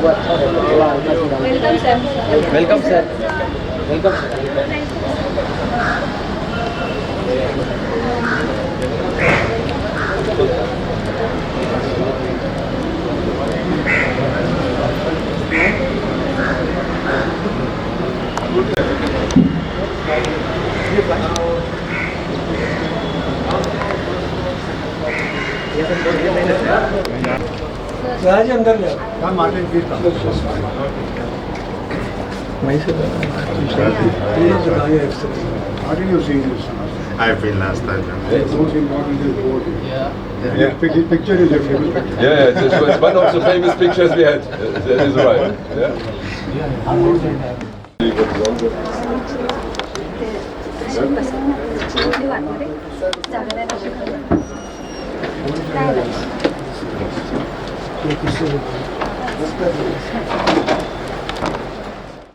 Welcome sir, welcome sir. Raj अंदर जाओ। I've been last time. Most important is board. Yeah. Picture is a famous picture. Yeah, it's one of the famous pictures we had. That is right. Yeah.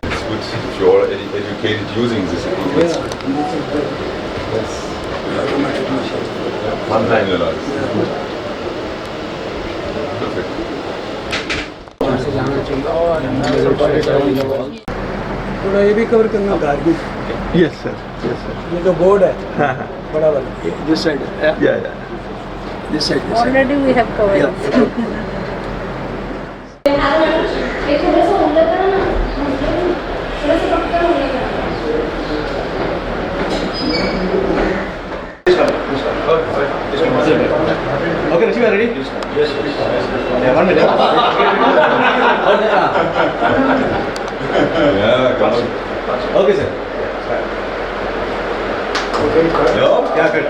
It's good if you're all educated using this equipment. Manualized. Perfect. थोड़ा ये भी cover करना gargle. Yes, sir. Yes, sir. ये जो board है हाँ, हाँ. बड़ा वाला This side. Yeah, yeah. This side. This side. Already we have covered. Yeah. Okay, Rishi, are ready? Yes. Yeah, 1 minute. Yeah, come on. Okay, sir. Yeah? Yeah, good.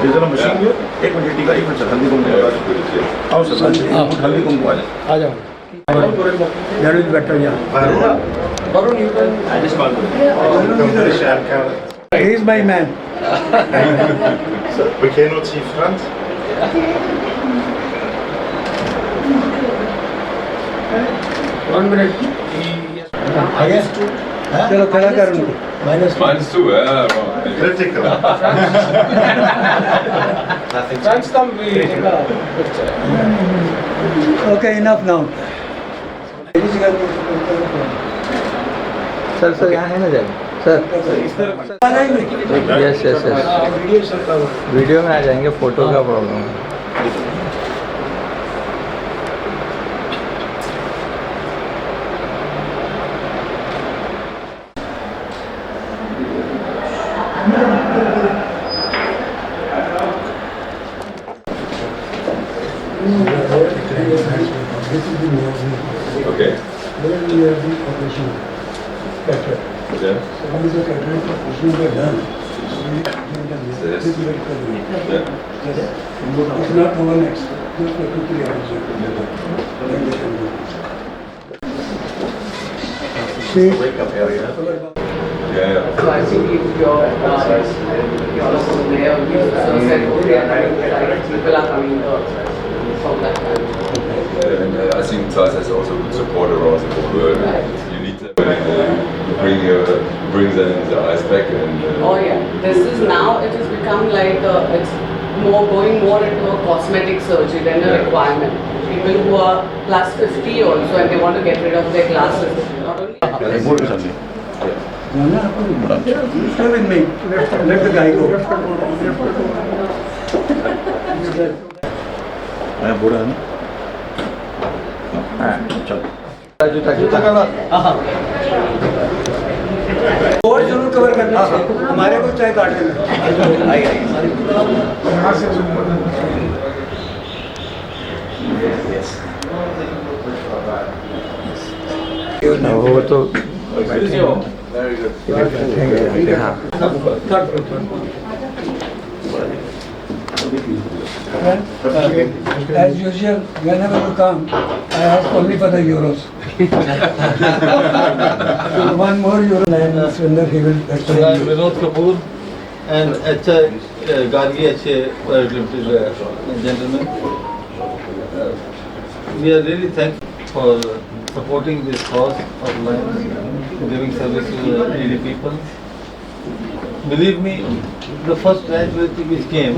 Is there a machine here? एक minute टीका एक minute sir Haldi Kumkum Yeah, it's good, yeah. आओ sir Haldi Kumkum आ जाए आ जाओ। That is better, yeah. I just want to He is my man. We cannot see front. चलो खड़ा कर उनको। Minus 2, yeah. Wow. Critical. Okay, enough now. Sir sir यहाँ है ना जाएगा sir. Yes yes yes, video में आ जाएंगे, फोटो का प्रॉब्लम है। Okay. Then we have the operation cataract. Yeah. So when is the cataract operation were done, so we give them Yes. this medical unit. Yeah. It's not over next, just for 2-3 hours. Then they can do it. See? Wake up area. Yeah, yeah. So I think if your local mayor gives us said, okay, people are coming from that time. And I think Zeiss has also good support around the whole world. You need them to bring them the eyes back and. Oh yeah, this is now, it has become like, it's going more into a cosmetic surgery than a Yeah. requirement. People who are plus 50 also and they want to get rid of their glasses. Not only बोलो sir ji No, no, stay with me. Let the guy go. मैं बोला है ना हाँ चलो जूता जूता का और जरूर कवर करना हमारे को चाहे काट लेना। वो तो Very good. हाँ। As usual, whenever you come, I ask only for the euros. One more euro and Sundar, he will. Vinod Kapoor and Gargi gentlemen. We are really thankful for supporting this cause of Lions, giving service to the needy people. believe me, the first batch which came,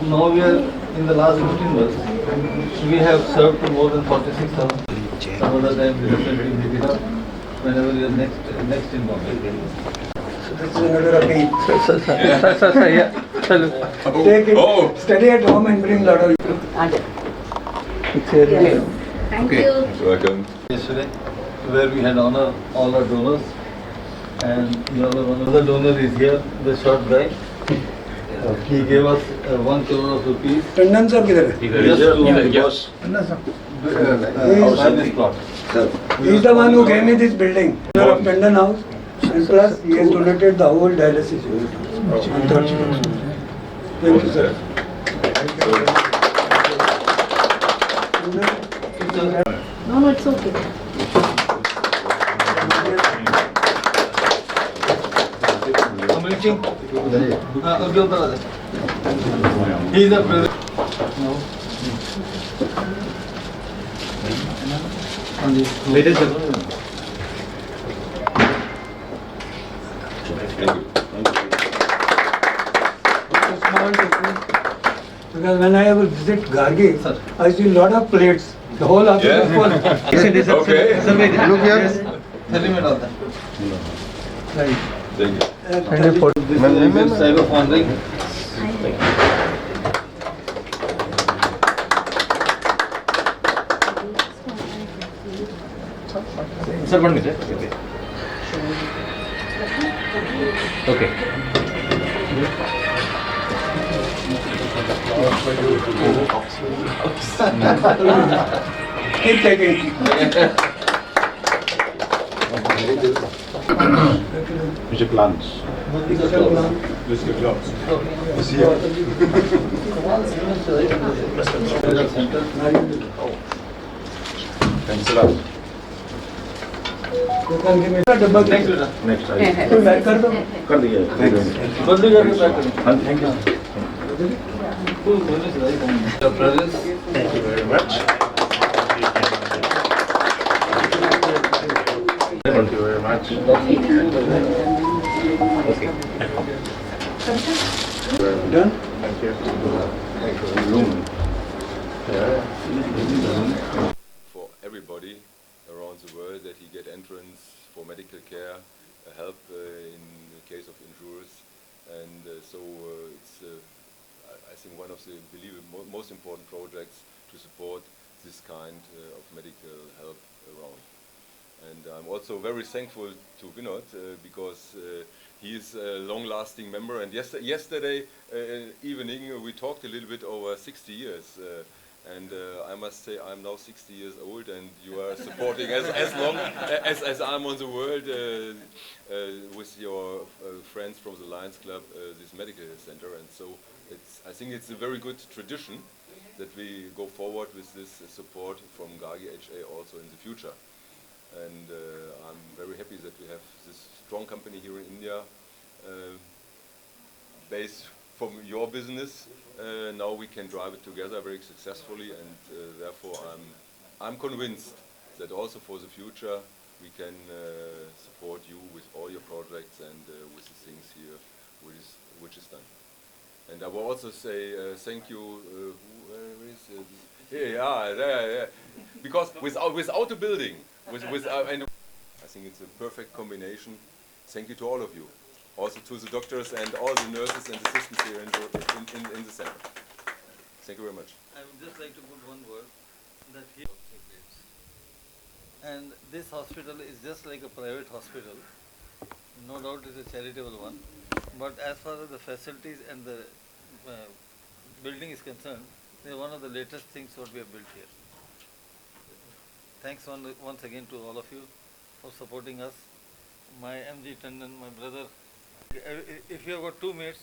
now we are in the last 15 months, we have served to more than 46,000. Some of the time we definitely pick it up whenever you are next in Bombay. This is another appeal. Sir, Take it, Oh. study at home and bring lot of. Thank you. Welcome. Yesterday, where we had honor all our donors, and one of the donor is here, the short guy. He gave us 1 crore of rupees Tandon sir किधर है? just to buy this plot. He is the one who gave me this building of Tandon House, and plus he has donated the whole dialysis unit. Thank you, sir. No, it's okay. I'm reaching. Okay, brother. He is the president. Ladies and Thank you. Because when I will visit Gargi, I see a lot of plates. The whole office Yeah. is full. Okay. Look here. Tell him about that. Right. Thank you. This is type of honoring. sir, 1 minute. Okay. Keep taking. Mr. Plants. Thanks a lot. दुकान के मेरा डब्बा Next बेटा. Next time. तो pack कर दो. कर दिया. बंद करके पैक करो. हाँ, thank you. Full bonus, right? Your presence. Thank you very much. Thank you very much. Done? Thank you. For everybody around the world that he get entrance for medical care, help in the case of injuries, and so it's I think one of the most important projects to support this kind of medical help around. And I'm also very thankful to Vinod because he is a long-lasting member. And yesterday evening we talked a little bit over 60 years. And I must say I'm now 60 years old, and you are supporting as long as I'm on the world with your friends from the Lions Club, this medical center. And so I think it's a very good tradition that we go forward with this support from Gargi HA also in the future. And I'm very happy that we have this strong company here in India, based from your business. Now we can drive it together very successfully, and therefore I'm convinced that also for the future we can support you with all your projects and with the things here which is done. And I will also say thank you. Where is it? There. Because without a building, and I think it's a perfect combination. Thank you to all of you, also to the doctors and all the nurses and assistants here in the center. Thank you very much. I would just like to put one word that he and this hospital is just like a private hospital. No doubt it's a charitable one, but as far as the facilities and the building is concerned, they're one of the latest things what we have built here. Thanks once again to all of you for supporting us. My MG Tandon, my brother. If you have got 2 minutes,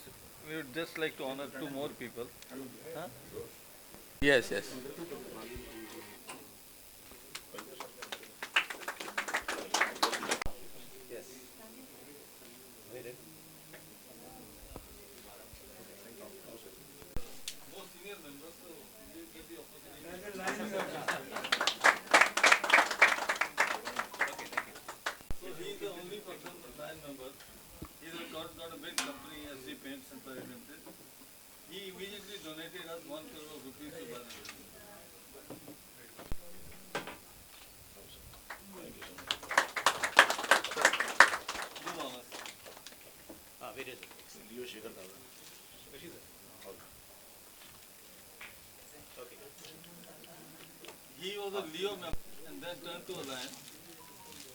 we would just like to honor 2 more people. Huh? Yes. Most senior members, so you get the opportunity. So he is the only person, the line member. He has got a big donated us 1 crore rupees to Bharat. He was a Leo member and then turned to a Lion,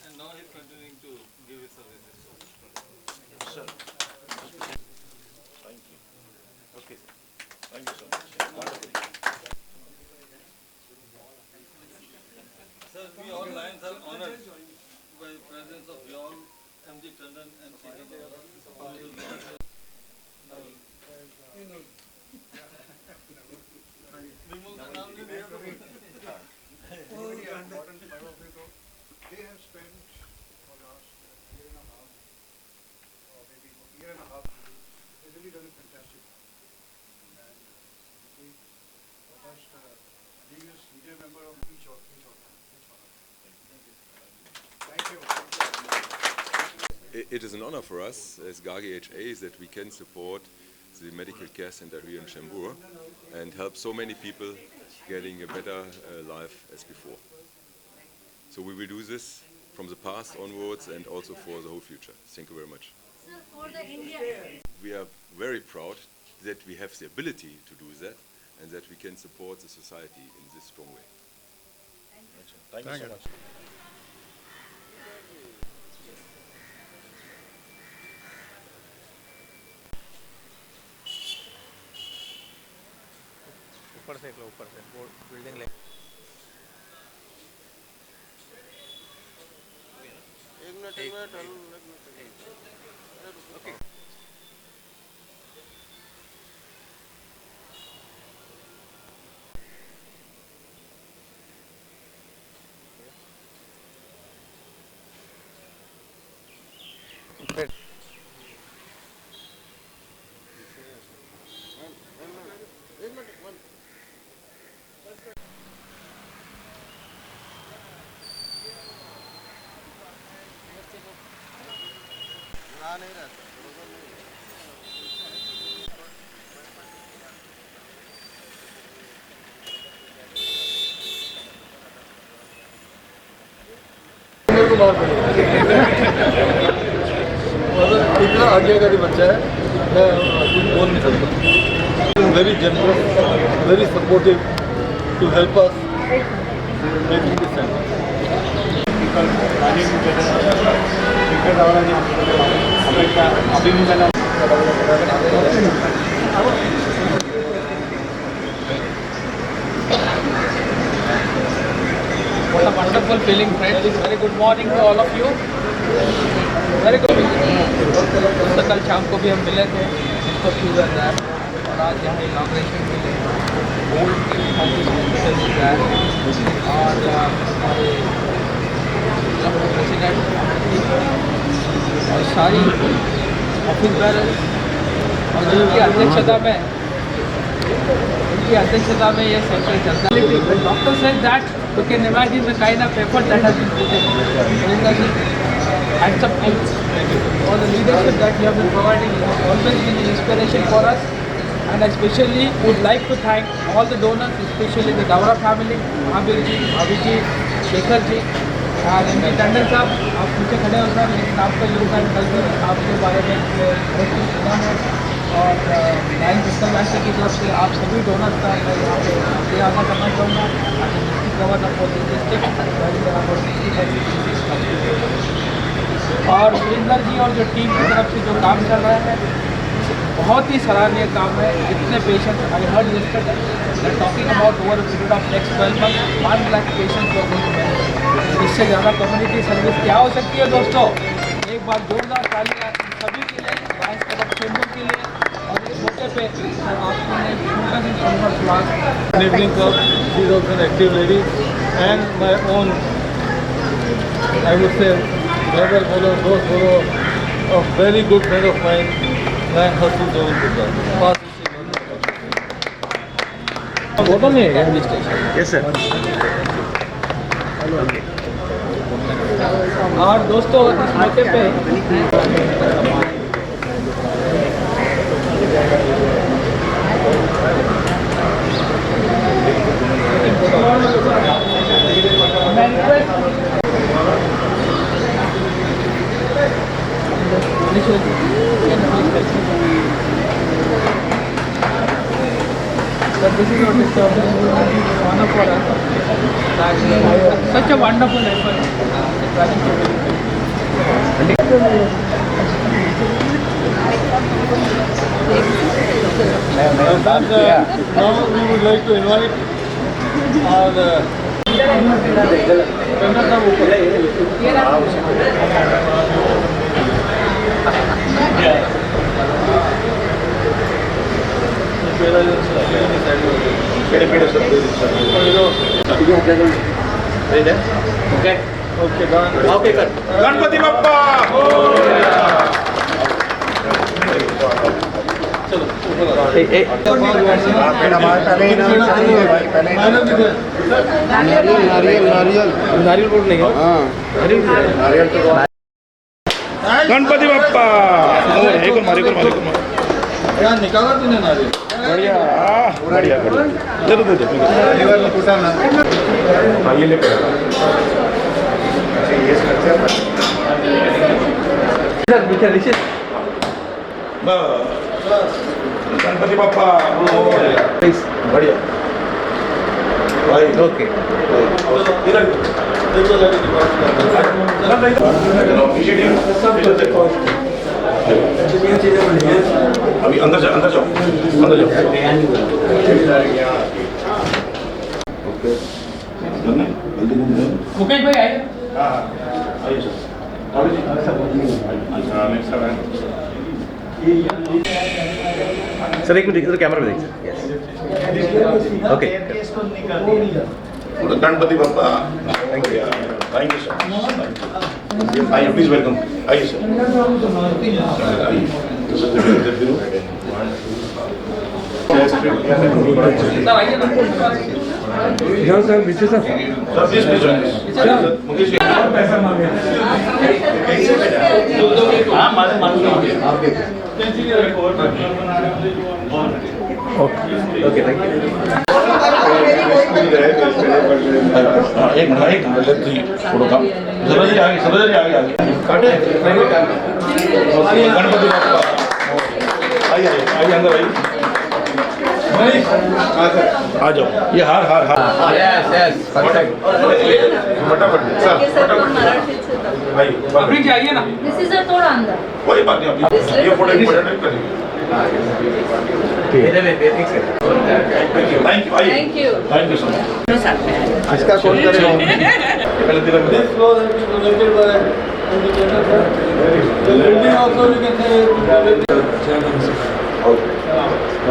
and now he's continuing to give his services. Sir. Thank you. Okay, sir. Thank you so much. Wonderful. Sir, we all Lions are honored by the presence of you all, MD Tandon and Shekhar Baba. Remove the naam nahi diya to. They have spent for the last year and a half, or maybe year and a half, they've really done a fantastic job. And we first previous media member of each of them. Thank you. It is an honor for us as Gagi HA that we can support the medical care center here in Chembur and help so many people getting a better life as before. So we will do this from the past onwards and also for the whole future. Thank you very much. Sir, for the India. We are very proud that we have the ability to do that and that we can support the society in this strong way. Thank you so much. ऊपर से वो building ले इतना आज्ञाकारी बच्चा है, मैं कुछ बोल नहीं सकता. Very generous, very supportive to help us making this center. What a wonderful feeling, friends. Very good morning to all of you. Very good. तो कल शाम को भी हम मिले थे इसको फ्यूजर लैब और आज यहाँ इनॉग्रेशन के लिए ओल्ड हॉस्पिटल में गए और हमारे प्रेसिडेंट और सारी ऑफिस बैरर्स और जिनकी अध्यक्षता में ये सेंटर चलता है. Doctor said that you can imagine the kind of effort that has been put in. Hands up for the leadership that you have been providing. You have always been an inspiration for us, and I especially would like to thank all the donors, especially the Dawra family, Abir ji, Shekhar ji, and MD Tandon साहब. आप पीछे खड़े हो sir, लेकिन आपका योगदान कल भी आपके बारे में बहुत कुछ सुना है और लाइन पिस्टल मैस्टर की तरफ से आप सभी डोनर्स का मैं यहाँ पे आशा करना चाहूँगा. गवर्नर फॉर दिस डिस्ट्रिक्ट और सुरेंद्र जी और जो टीम की तरफ से जो काम चल रहा है बहुत ही सराहनीय काम है. इतने patient I heard yesterday talking about over a period of next 12 month 1 lakh patient को. इससे ज़्यादा कम्युनिटी सर्विस क्या हो सकती है दोस्तों. एक बार जोरदार तालियां सभी के लिए, लायंस क्लब ऑफ चेंबूर के लिए और इस मौके पे आपने छोटा सी संघर्ष class Evening Club, she is also an active lady, and my own, I would say, brother follower, dost follower, a very good friend of mine, Ryan Hasu Jovan Gupta. Photo में है रजिस्ट्रेशन. Yes sir. और दोस्तों इस मौके पे honor for us. Such a wonderful effort. Now we would like to invite our Ganpati Bappa Ganpati Bappa यहाँ निकाला तूने नारियल बढ़िया बढ़िया दे दो गणपति बप्पा बढ़िया भाई ओके अभी अंदर जाओ अंदर जाओ अंदर जाओ मुकेश भाई आए आइए सर एक मिनट इधर कैमरा में देखिए okay Ganpati Bappa thank you sir आइए प्लीज वेलकम आइए sir sir Vijay sir please please Mukesh okay thank you एक फोटो का सरोज जी आगे काटे गणपति बप्पा आइए आइए अंदर आइए आ जाओ ये हार हार हार फटाफट सर आइए अभी जाइए ना This is a थोड़ा अंदर. कोई बात नहीं अभी ये फोटो इम्पोर्टेंट करिए थैंक यू आइए Thank you. Thank you so much इसका कौन करेगा पहले दिन में This floor has been donated by Independent Bank. The building also you can say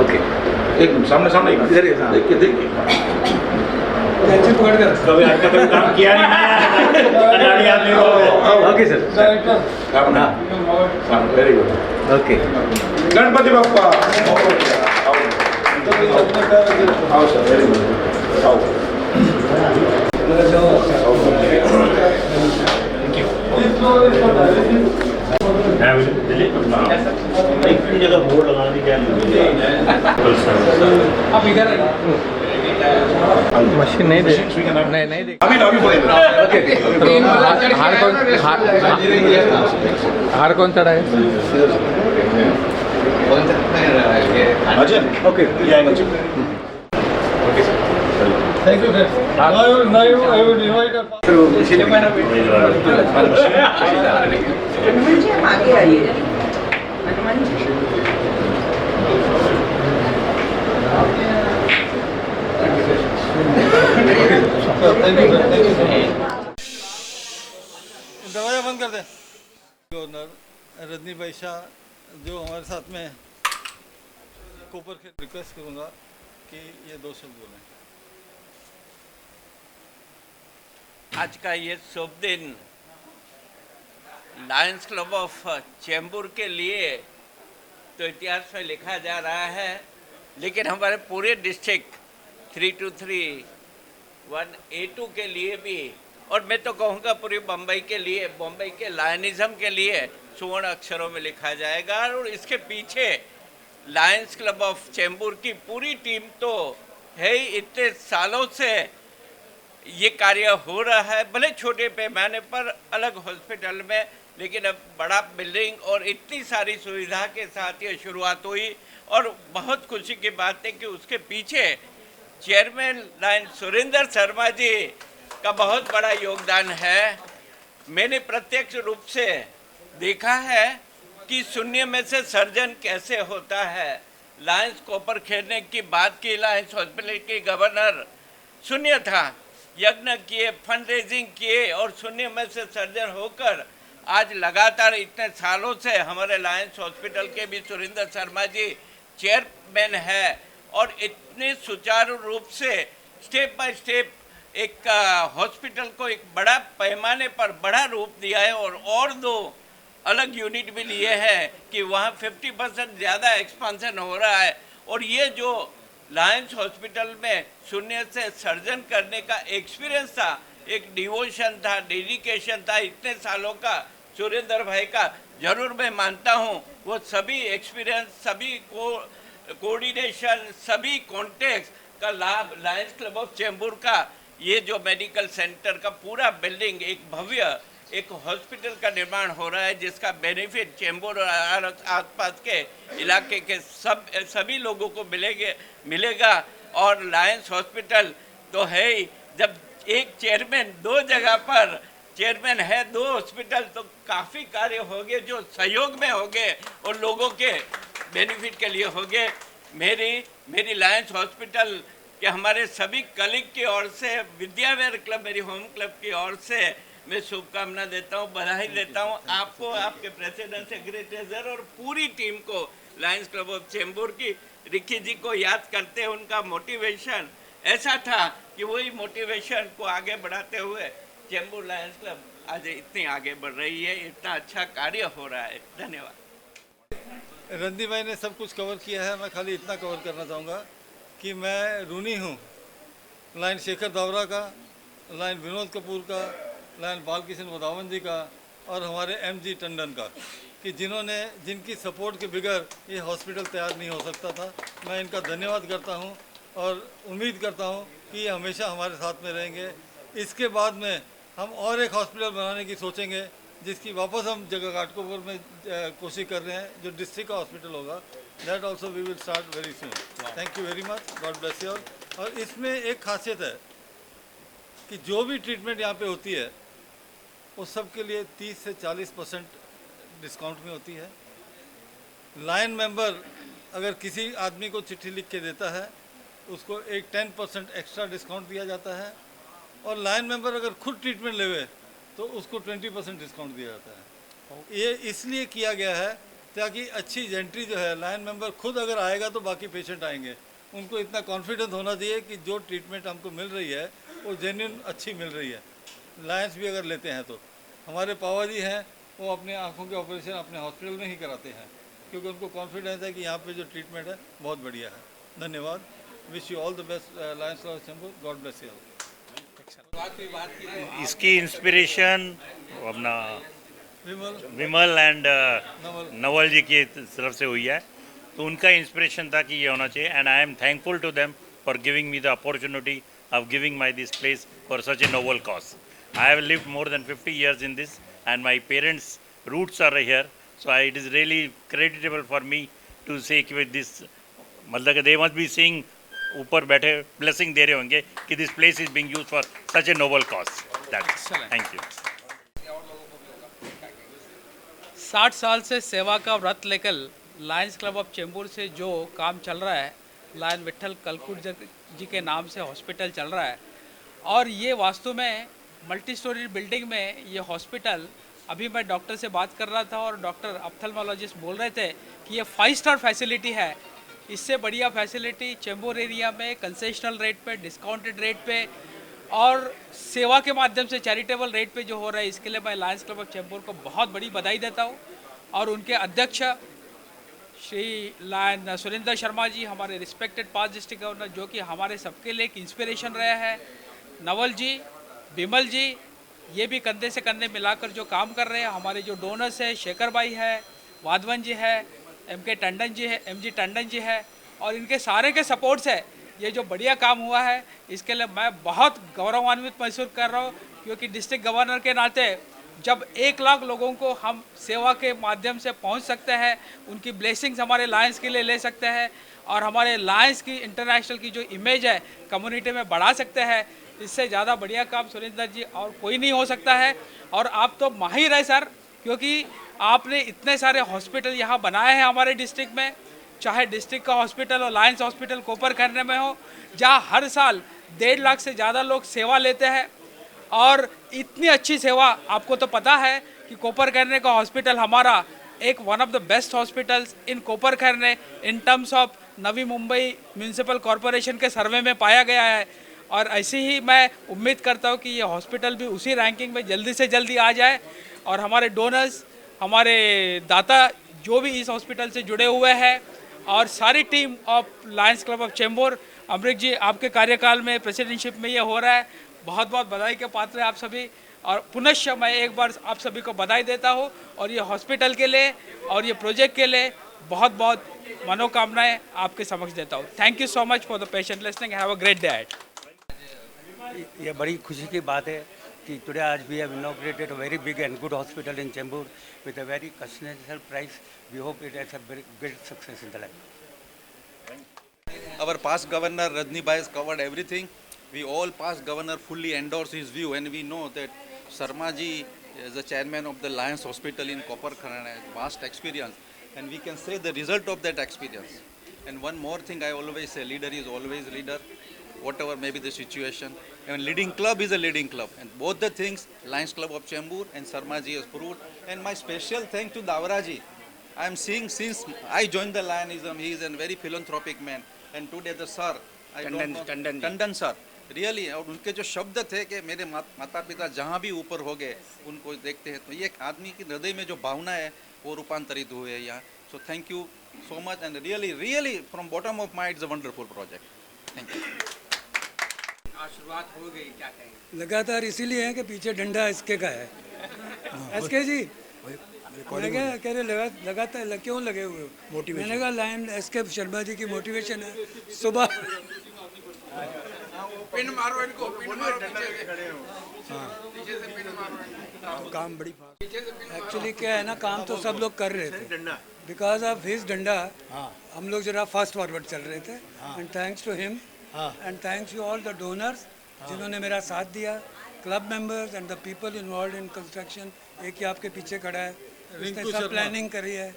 okay एक मिनट सामने सामने इधर ही, हाँ। देखिए देखिए कभी आज तक काम किया नहीं खिलाड़ी आदमी को okay sir director. Very good okay Ganpati Bappa आओ सर वेरी गुड आओ This floor is for dialysis. एक जगह बोर्ड लगाने की क्या आप इधर आइए मशीन नहीं दे नहीं दे अभी अभी बोलेंगे हार कौन चढ़ा है अजय ओके ये आएंगे जी Thank you, sir. Now I would invite our Hanuman ji हम आगे आइए हनुमान जी दरवाजा बंद कर दे गवर्नर रजनी भाई शाह जो हमारे साथ में कोपर के रिक्वेस्ट करूंगा कि ये दो शब्द बोलें आज का ये शुभ दिन लायंस क्लब ऑफ चेंबूर के लिए तो इतिहास में लिखा जा रहा है, लेकिन हमारे पूरे डिस्ट्रिक्ट 323 1A2 के लिए भी, और मैं तो कहूँगा पूरी बम्बई के लिए, बम्बई के लायनिज़म के लिए सुवर्ण अक्षरों में लिखा जाएगा। और इसके पीछे लायंस क्लब ऑफ चेंबूर की पूरी टीम तो है ही, इतने सालों से ये कार्य हो रहा है, भले छोटे पैमाने पर अलग हॉस्पिटल में, लेकिन अब बड़ा बिल्डिंग और इतनी सारी सुविधा के साथ ये शुरुआत हुई। और बहुत खुशी की बात है कि उसके पीछे चेयरमैन लायन सुरेंद्र शर्मा जी का बहुत बड़ा योगदान है। मैंने प्रत्यक्ष रूप से देखा है कि शून्य में से सर्जन कैसे होता है। लायंस कॉपर खेलने की बात की, लायंस हॉस्पिटल के गवर्नर शून्य था, यज्ञ किए, फंड रेजिंग किए और शून्य में से सर्जन होकर आज लगातार इतने सालों से हमारे लायंस हॉस्पिटल के भी सुरेंद्र शर्मा जी चेयरमैन है और इतने सुचारू रूप से स्टेप बाय स्टेप एक हॉस्पिटल को एक बड़ा पैमाने पर बड़ा रूप दिया है और दो अलग यूनिट भी लिए हैं कि वहाँ 50% ज़्यादा एक्सपांसन हो रहा है। और ये जो लायंस हॉस्पिटल में शून्य से सर्जन करने का एक्सपीरियंस था, एक डिवोशन था, डेडिकेशन था इतने सालों का सुरेंद्र भाई का, जरूर मैं मानता हूँ वो सभी एक्सपीरियंस, सभी कोऑर्डिनेशन, सभी कॉन्टेक्ट का लाभ लायंस क्लब ऑफ चेंबूर का ये जो मेडिकल सेंटर का पूरा बिल्डिंग एक भव्य एक हॉस्पिटल का निर्माण हो रहा है जिसका बेनिफिट चेंबूर और आसपास के इलाके के सभी लोगों को मिलेगा। और लायंस हॉस्पिटल तो है ही, जब एक चेयरमैन दो जगह पर चेयरमैन है, दो हॉस्पिटल, तो काफ़ी कार्य होंगे जो सहयोग में होंगे और लोगों के बेनिफिट के लिए होंगे। मेरी लायंस हॉस्पिटल के हमारे सभी कलीग की ओर से, विद्याविहार क्लब मेरी होम क्लब की ओर से मैं शुभकामना देता हूँ, बधाई देता हूँ आपको, आपके प्रेसिडेंट, सेक्रेटरी और पूरी टीम को। लायंस क्लब ऑफ चेंबूर की रिकी जी को याद करते उनका मोटिवेशन ऐसा था कि वही मोटिवेशन को आगे बढ़ाते हुए चेंबूर लायंस क्लब आज इतनी आगे बढ़ रही है, इतना अच्छा कार्य हो रहा है। धन्यवाद। रणदीप भाई ने सब कुछ कवर किया है, मैं खाली इतना कवर करना चाहूँगा कि मैं ऋणी हूँ लाइन शेखर दावरा का, लाइन विनोद कपूर का, लाइन बालकिशन वधावन जी का और हमारे MG टंडन का, कि जिनकी सपोर्ट के बगैर ये हॉस्पिटल तैयार नहीं हो सकता था। मैं इनका धन्यवाद करता हूँ और उम्मीद करता हूँ कि ये हमेशा हमारे साथ में रहेंगे। इसके बाद में हम और एक हॉस्पिटल बनाने की सोचेंगे जिसकी वापस हम जगह घाटकोपर में कोशिश कर रहे हैं, जो डिस्ट्रिक्ट का हॉस्पिटल होगा। That also we will start very soon. Thank you very much, God bless you all. और इसमें एक खासियत है कि जो भी ट्रीटमेंट यहाँ पे होती है वो सब के लिए 30 से 40% डिस्काउंट में होती है। लाइन मेंबर अगर किसी आदमी को चिट्ठी लिख के देता है उसको एक 10% एक्स्ट्रा डिस्काउंट दिया जाता है, और लाइन मेंबर अगर खुद ट्रीटमेंट लेवे तो उसको 20% डिस्काउंट दिया जाता है। ये इसलिए किया गया है ताकि अच्छी जेंट्री जो है, लाइन मेंबर खुद अगर आएगा तो बाकी पेशेंट आएंगे, उनको इतना कॉन्फिडेंस होना चाहिए कि जो ट्रीटमेंट हमको मिल रही है वो जेन्युइन अच्छी मिल रही है। लायंस भी अगर लेते हैं तो हमारे पावा जी हैं, वो अपने आँखों के ऑपरेशन अपने हॉस्पिटल में ही कराते हैं क्योंकि उनको कॉन्फिडेंस है कि यहाँ पे जो ट्रीटमेंट है बहुत बढ़िया है। धन्यवाद। Wish you all the best Lions Club of Chembur. God bless you. इसकी इंस्पिरेशन अपना विमल एंड नवल जी की तरफ से हुई है, तो उनका इंस्पिरेशन था कि ये होना चाहिए। And I am thankful to them for giving me the opportunity of giving my this place for such a noble cause. I have lived more than 50 years in this and my parents' roots are here, so it is really creditable for me to say कि with this, मतलब they must be seeing ऊपर बैठे blessing दे रहे होंगे कि this place is being used for such a noble cause. That's thank you. 60 साल से सेवा का व्रत लेकर लायंस क्लब ऑफ चेंबूर से जो काम चल रहा है, लायन विट्ठल कलकुट जी के नाम से हॉस्पिटल चल रहा है, और ये वास्तव में मल्टी स्टोरी बिल्डिंग में ये हॉस्पिटल, अभी मैं डॉक्टर से बात कर रहा था और डॉक्टर ऑप्थेल्मोलॉजिस्ट बोल रहे थे कि ये 5 स्टार फैसिलिटी है। इससे बढ़िया फैसिलिटी चेंबूर एरिया में कंसेशनल रेट पे, डिस्काउंटेड रेट पे और सेवा के माध्यम से चैरिटेबल रेट पे जो हो रहा है, इसके लिए मैं लायंस क्लब ऑफ चेंबूर को बहुत बड़ी बधाई देता हूँ। और उनके अध्यक्ष श्री लायन सुरेंद्र शर्मा जी, हमारे रिस्पेक्टेड पास्ट डिस्ट्रिक्ट गवर्नर, जो कि हमारे सबके लिए एक इंस्पिरेशन रहे हैं, नवल जी, बिमल जी, ये भी कंधे से कंधे मिलाकर जो काम कर रहे हैं। हमारे जो डोनर्स है, शेखर भाई है, वाधवन जी है, MG टंडन जी है, और इनके सारे के सपोर्ट से ये जो बढ़िया काम हुआ है, इसके लिए मैं बहुत गौरवान्वित महसूस कर रहा हूँ, क्योंकि डिस्ट्रिक्ट गवर्नर के नाते जब 1 लाख लोगों को हम सेवा के माध्यम से पहुंच सकते हैं, उनकी ब्लेसिंग्स हमारे लायंस के लिए ले सकते हैं और हमारे लायंस की इंटरनेशनल की जो इमेज है कम्युनिटी में बढ़ा सकते हैं, इससे ज़्यादा बढ़िया काम सुरेंद्र जी और कोई नहीं हो सकता है। और आप तो माहिर है सर, क्योंकि आपने इतने सारे हॉस्पिटल यहाँ बनाए हैं हमारे डिस्ट्रिक्ट में, चाहे डिस्ट्रिक्ट का हॉस्पिटल हो, लायंस हॉस्पिटल कोपर खन्ने में हो, जहाँ हर साल 1.5 लाख से ज़्यादा लोग सेवा लेते हैं। और इतनी अच्छी सेवा, आपको तो पता है कि कोपर खन्ने का हॉस्पिटल हमारा एक one of the best hospitals in Kopar Khairane in terms of Navi Mumbai municipal corporation के सर्वे में पाया गया है। और ऐसे ही मैं उम्मीद करता हूँ कि ये हॉस्पिटल भी उसी रैंकिंग में जल्दी से जल्दी आ जाए और हमारे डोनर्स, हमारे दाता जो भी इस हॉस्पिटल से जुड़े हुए हैं और सारी team of Lions Club of Chembur, Amrit ji आपके कार्यकाल में प्रेसिडेंटशिप में ये हो रहा है, बहुत बहुत बधाई के पात्र हैं आप सभी। और पुनश्च मैं एक बार आप सभी को बधाई देता हूँ और ये हॉस्पिटल के लिए और ये प्रोजेक्ट के लिए बहुत बहुत मनोकामनाएं आपके समक्ष देता हूँ। Thank you so much for the patient listening. Have a great day ahead. ये बड़ी खुशी की बात है कि टुडे आज we have inaugurated a very big and good hospital in Chembur with a very customised price. We hope it has a very great success in the life. Our past governor Rajni Bhai has covered everything. We all past governor fully endorse his view, and we know that Sharma ji is the chairman of the Lions Hospital in Koppar Khana, has vast experience, and we can say the result of that experience. And one more thing I always say, leader is always leader, whatever may be the situation. And leading club is a leading club, and both the things Lions Club of Chembur and Sharma ji has proved. And my special thanks to Davra ji. I am seeing since I joined the Lionism, he is a very philanthropic man. And today the sir, Tandon sir, really, और उनके जो शब्द थे कि मेरे माता पिता जहाँ भी ऊपर हो गए उनको देखते हैं, तो ये एक आदमी की हृदय में जो भावना है वो रूपांतरित हुए है यहाँ। So thank you so much and really from bottom of my it's a wonderful project. Thank you. शुरुआत हो गई, क्या कहें? लगातार इसीलिए है कि पीछे डंडा एसके का है। एसके जी मैंने कहा कह रहे लगातार क्यों लगे हुए हो? मैंने कहा लाइन एसके शर्मा जी की मोटिवेशन है। सुबह पिन मारो इनको, पिन मारो पीछे से खड़े हो, पीछे से पिन मारो। काम बड़ी एक्चुअली क्या है ना, काम तो सब लोग कर रहे थे, बिकॉज ऑफ हिज डंडा हम लोग जरा फास्ट फॉरवर्ड चल रहे थे। And thanks to him and thanks to all the donors जिन्होंने मेरा साथ दिया, club members and the people involve in construction. एक ही आपके पीछे खड़ा है, उसने सब प्लानिंग करी है।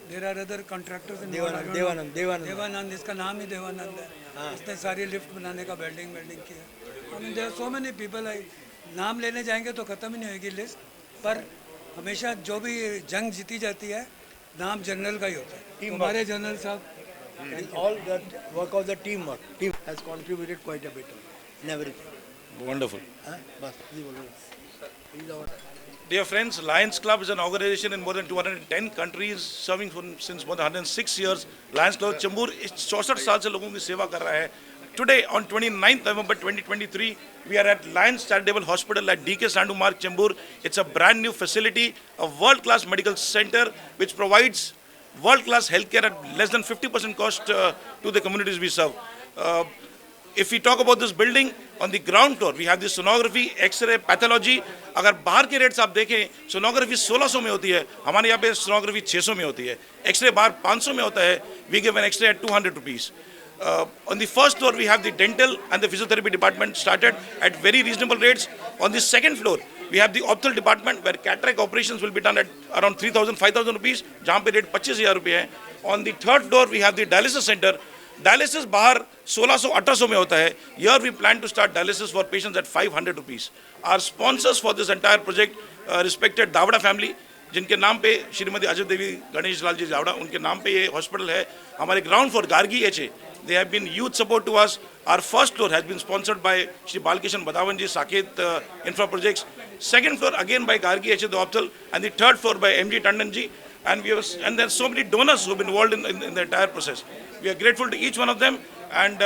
There are other contractors, Devanand, इसका नाम ही देवानंद है। इसने सारी लिफ्ट बनाने का बिल्डिंग किया। I mean there so many people, नाम लेने जाएंगे तो ख़त्म ही नहीं होगी लिस्ट। पर हमेशा जो भी जंग जीती जाती है नाम जनरल का ही होता है। हमारे जनरल साहब, All that work of the team has contributed quite a bit in everything. Wonderful. Dear friends, Lions Club is an organization in more than 210 countries, serving since more than 106 years. Lions Club Chembur 64 साल से लोगों की सेवा कर रहा है. Today, on 29th November 2023, we are at Lions Charitable Hospital at DK Sandu Marg, Chembur. It's a brand new facility, a world-class medical center which provides world-class healthcare at less than 50% cost to the communities we serve. If we talk about this building, on the ground floor, we have the sonography, X-ray, pathology. अगर बाहर के rates आप देखें, sonography 1600 में होती है, हमारे यहाँ पे सोनोग्राफी 600 में होती है, एक्सरे बाहर 500 में होता है, we give an X-ray at 200 rupees. On the first floor, we have the dental and the physiotherapy department started at very reasonable rates. On the second floor, we have the ophthalmic department where cataract operations will be done at around 3,000-5,000 rupees, जहाँ पे rate 25,000 रुपये है. On the third floor, we have the dialysis center. Dialysis बाहर 1600-1800 में होता है. Here we plan to start dialysis for patients at 500 rupees. Our sponsors for this entire project, respected Davda family, जिनके नाम पे श्रीमती अजय देवी गणेश लाल जी जावड़ा, उनके नाम पे ये हॉस्पिटल है. हमारे ground floor Gargi HA, they have been huge support to us. Our first floor has been sponsored by Shri Balkishan Badawan ji, Saket Infra Projects. Second floor again by Gargi HA, the Optal, and the third floor by MG Tandon ji. And there are so many donors who have been involved in the entire process. We are grateful to each one of them. And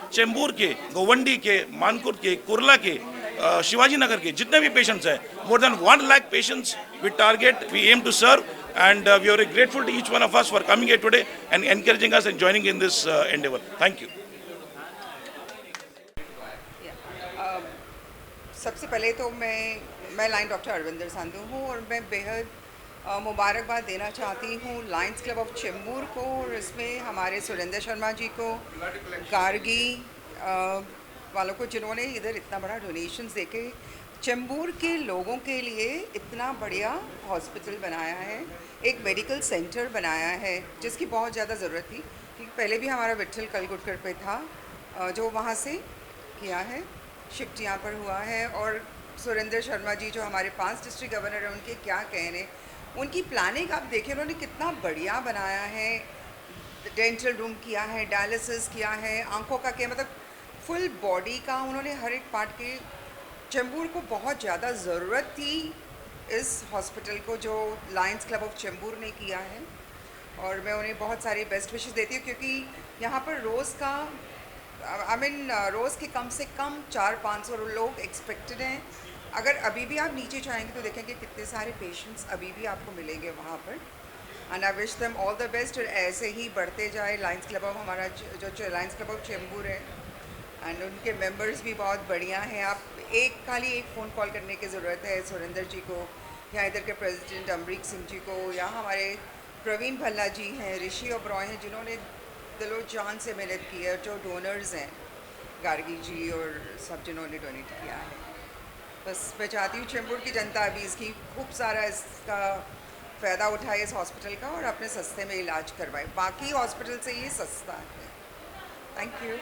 Chembur के, Govandi के, Mankur के, Kurla के, Shivaji Nagar के, जितने भी patients हैं, more than 1 lakh patients we target, we aim to serve. And we are grateful to each one of us for coming here today and encouraging us and joining in this endeavor. Thank you. सबसे पहले तो मैं line doctor Arvinder Sandhu हूँ और मैं बेहद मुबारकबाद देना चाहती हूँ लायंस क्लब ऑफ चेंबूर को और इसमें हमारे सुरेंद्र शर्मा जी को, गार्गी वालों को, जिन्होंने इधर इतना बड़ा डोनेशंस देके चेंबूर के लोगों के लिए इतना बढ़िया हॉस्पिटल बनाया है, एक मेडिकल सेंटर बनाया है जिसकी बहुत ज़्यादा ज़रूरत थी। क्योंकि पहले भी हमारा विट्ठल कलगुटकर पे था जो वहाँ से किया है, शिफ्ट यहाँ पर हुआ है। और सुरेंद्र शर्मा जी जो हमारे 5 डिस्ट्रिक्ट गवर्नर हैं, उनके क्या कहने, उनकी प्लानिंग आप देखिए, उन्होंने कितना बढ़िया बनाया है। डेंटल रूम किया है, डायलिसिस किया है, आंखों का किया, मतलब फुल बॉडी का उन्होंने हर एक पार्ट के। चेंबूर को बहुत ज़्यादा ज़रूरत थी इस हॉस्पिटल को जो लायंस क्लब ऑफ चेंबूर ने किया है और मैं उन्हें बहुत सारी बेस्ट विशेस देती हूँ क्योंकि यहाँ पर रोज़ का रोज़ के कम से कम 400-500 लोग एक्सपेक्टेड हैं। अगर अभी भी आप नीचे जाएंगे तो देखेंगे कितने सारे पेशेंट्स अभी भी आपको मिलेंगे वहाँ पर। And I wish them all the best और ऐसे ही बढ़ते जाए लायंस क्लब ऑफ हमारा जो लायंस क्लब ऑफ चेंबूर है एंड उनके मेंबर्स भी बहुत बढ़िया हैं। आप खाली एक फ़ोन कॉल करने की ज़रूरत है सुरेंद्र जी को या इधर के प्रेसिडेंट अमरीक सिंह जी को या हमारे प्रवीण भल्ला जी हैं, ऋषि ओब्रॉय हैं, जिन्होंने दिलो जान से मेहनत की है, जो डोनर्स हैं गार्गी जी और सब जिन्होंने डोनेट किया है। बस मैं चाहती हूँ चेंबूर की जनता अभी इसकी खूब सारा इसका फ़ायदा उठाए इस हॉस्पिटल का और अपने सस्ते में इलाज करवाए। बाकी हॉस्पिटल से ये सस्ता है। Thank you.